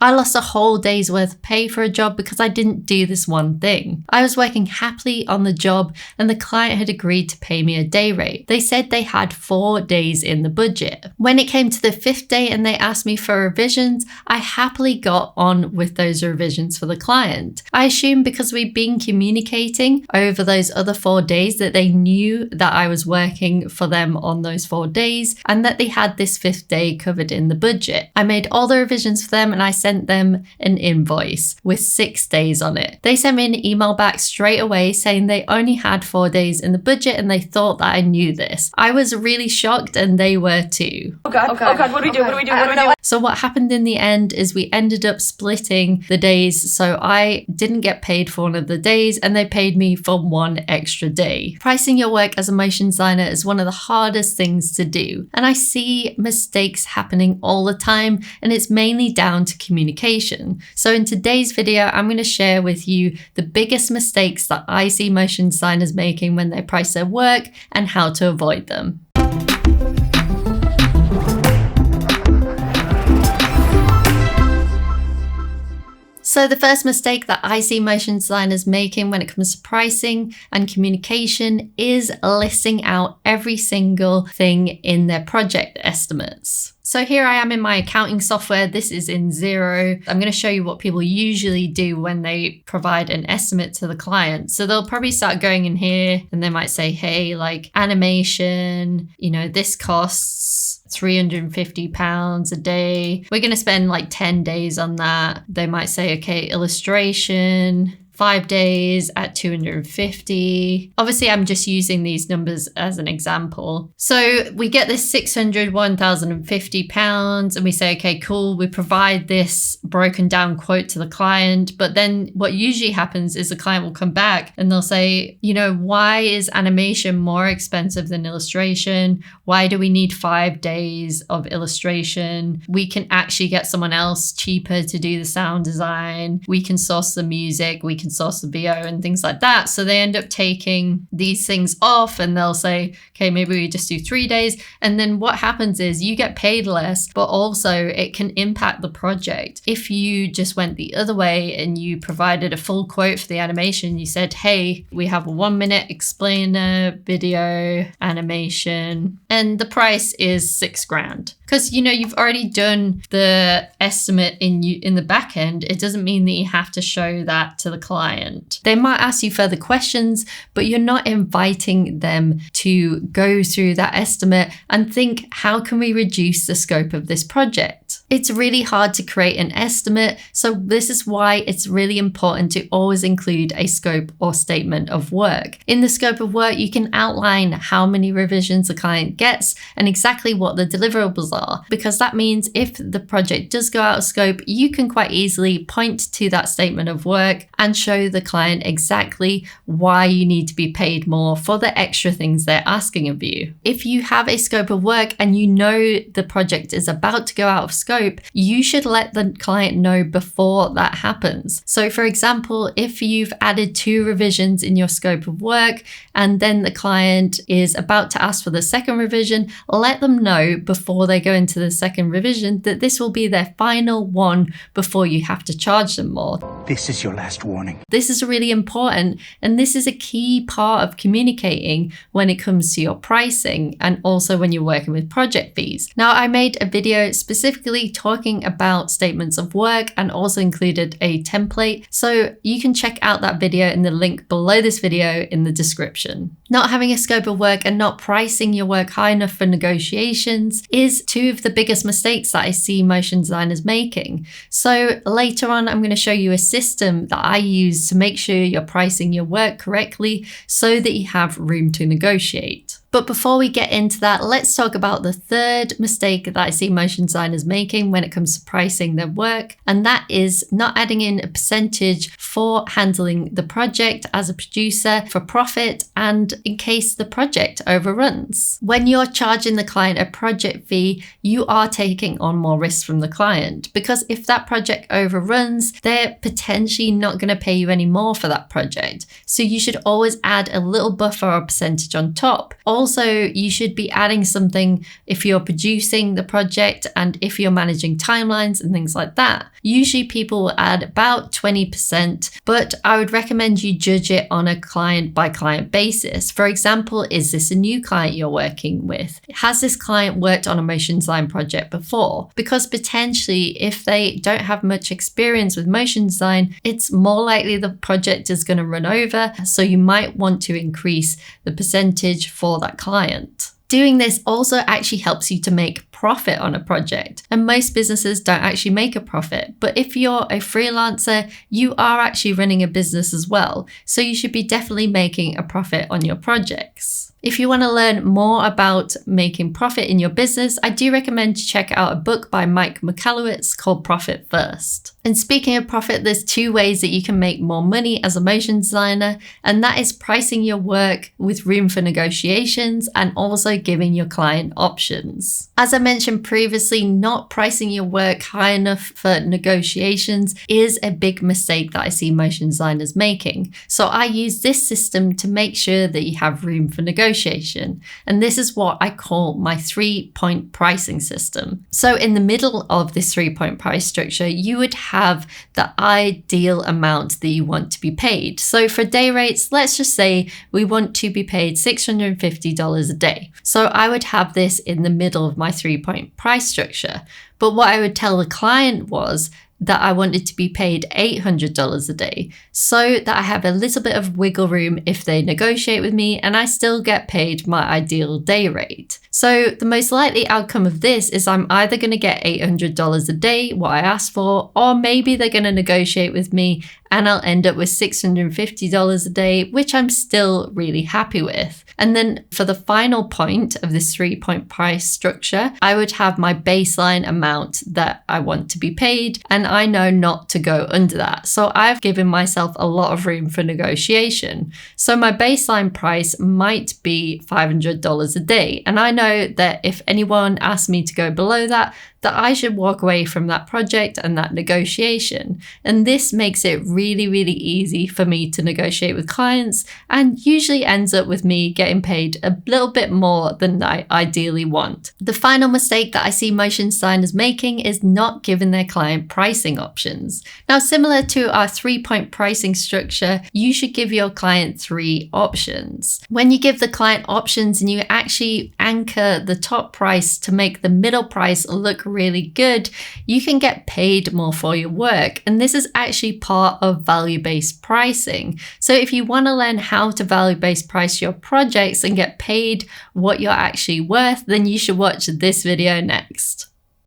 I lost a whole day's worth of pay for a job because I didn't do this one thing. I was working happily on the job and the client had agreed to pay me a day rate. They said they had 4 days in the budget. When it came to the 5th day and they asked me for revisions, I happily got on with those revisions for the client. I assume because we'd been communicating over those other 4 days that they knew that I was working for them on those 4 days and that they had this 5th day covered in the budget. I made all the revisions for them and I sent them an invoice with 6 days on it. They sent me an email back straight away saying they only had 4 days in the budget and they thought that I knew this. I was really shocked and they were too. Oh God, what do we do? What do we do? So what happened in the end is we ended up splitting the days, so I didn't get paid for one of the days and they paid me for 1 extra day. Pricing your work as a motion designer is one of the hardest things to do, and I see mistakes happening all the time, and it's mainly down to communication. So in today's video, I'm going to share with you the biggest mistakes that I see motion designers making when they price their work and how to avoid them. So the first mistake that I see motion designers making when it comes to pricing and communication is listing out every single thing in their project estimates. So here I am in my accounting software. This is in Xero. I'm going to show you what people usually do when they provide an estimate to the client. So they'll probably start going in here and they might say, hey, like animation, this costs £350 a day. We're going to spend like 10 days on that. They might say, okay, illustration, 5 days at 250. Obviously, I'm just using these numbers as an example. So we get this £601,050 and we say, okay, cool. We provide this broken down quote to the client. But then what usually happens is the client will come back and they'll say, why is animation more expensive than illustration? Why do we need 5 days of illustration? We can actually get someone else cheaper to do the sound design. We can source the music. We can source the VO and things like that. So they end up taking these things off and they'll say, okay, maybe we just do 3 days. And then what happens is you get paid less, but also it can impact the project. If you just went the other way and you provided a full quote for the animation, you said, hey, we have a 1 minute explainer video animation and the price is $6,000. Because you've already done the estimate in the back end. It doesn't mean that you have to show that to the client. They might ask you further questions, but you're not inviting them to go through that estimate and think, how can we reduce the scope of this project? It's really hard to create an estimate. So this is why it's really important to always include a scope or statement of work. In the scope of work, you can outline how many revisions the client gets and exactly what the deliverables are, because that means if the project does go out of scope, you can quite easily point to that statement of work and show the client exactly why you need to be paid more for the extra things they're asking of you. If you have a scope of work and the project is about to go out of scope, you should let the client know before that happens. So for example, if you've added 2 revisions in your scope of work and then the client is about to ask for the second revision, let them know before they go into the second revision that this will be their final one before you have to charge them more. This is your last warning. This is really important, and this is a key part of communicating when it comes to your pricing and also when you're working with project fees. Now, I made a video specifically talking about statements of work and also included a template, so you can check out that video in the link below this video in the description. Not having a scope of work and not pricing your work high enough for negotiations is 2 of the biggest mistakes that I see motion designers making. So later on, I'm going to show you a system that I use to make sure you're pricing your work correctly so that you have room to negotiate. But before we get into that, let's talk about the third mistake that I see motion designers making when it comes to pricing their work, and that is not adding in a percentage for handling the project as a producer for profit and in case the project overruns. When you're charging the client a project fee, you are taking on more risk from the client, because if that project overruns, they're potentially not going to pay you any more for that project. So you should always add a little buffer or percentage on top. also, you should be adding something if you're producing the project and if you're managing timelines and things like that. Usually people will add about 20%, but I would recommend you judge it on a client by client basis. For example, is this a new client you're working with? Has this client worked on a motion design project before? Because potentially if they don't have much experience with motion design, it's more likely the project is going to run over. So you might want to increase the percentage for that client. Doing this also actually helps you to make profit on a project. And most businesses don't actually make a profit. But if you're a freelancer, you are actually running a business as well. So you should be definitely making a profit on your projects. If you want to learn more about making profit in your business, I do recommend to check out a book by Mike Michalowicz called Profit First. And speaking of profit, there's 2 ways that you can make more money as a motion designer, and that is pricing your work with room for negotiations and also giving your client options. As I mentioned previously, not pricing your work high enough for negotiations is a big mistake that I see motion designers making. So I use this system to make sure that you have room for negotiation. And this is what I call my 3-point pricing system. So in the middle of this 3-point price structure, you would have the ideal amount that you want to be paid. So for day rates, let's just say we want to be paid $650 a day. So I would have this in the middle of my 3-point price structure. But what I would tell the client was that I wanted to be paid $800 a day so that I have a little bit of wiggle room if they negotiate with me and I still get paid my ideal day rate. So the most likely outcome of this is I'm either going to get $800 a day, what I asked for, or maybe they're going to negotiate with me and I'll end up with $650 a day, which I'm still really happy with. And then for the final point of this 3-point price structure, I would have my baseline amount that I want to be paid, and I know not to go under that. So I've given myself a lot of room for negotiation. So my baseline price might be $500 a day. And I know that if anyone asks me to go below that I should walk away from that project and that negotiation. And this makes it really, really easy for me to negotiate with clients and usually ends up with me getting paid a little bit more than I ideally want. The final mistake that I see motion designers making is not giving their client pricing options. Now, similar to our 3-point pricing structure, you should give your client 3 options. When you give the client options and you actually anchor the top price to make the middle price look really good, you can get paid more for your work. And this is actually part of value-based pricing. So if you want to learn how to value-based price your projects and get paid what you're actually worth, then you should watch this video next.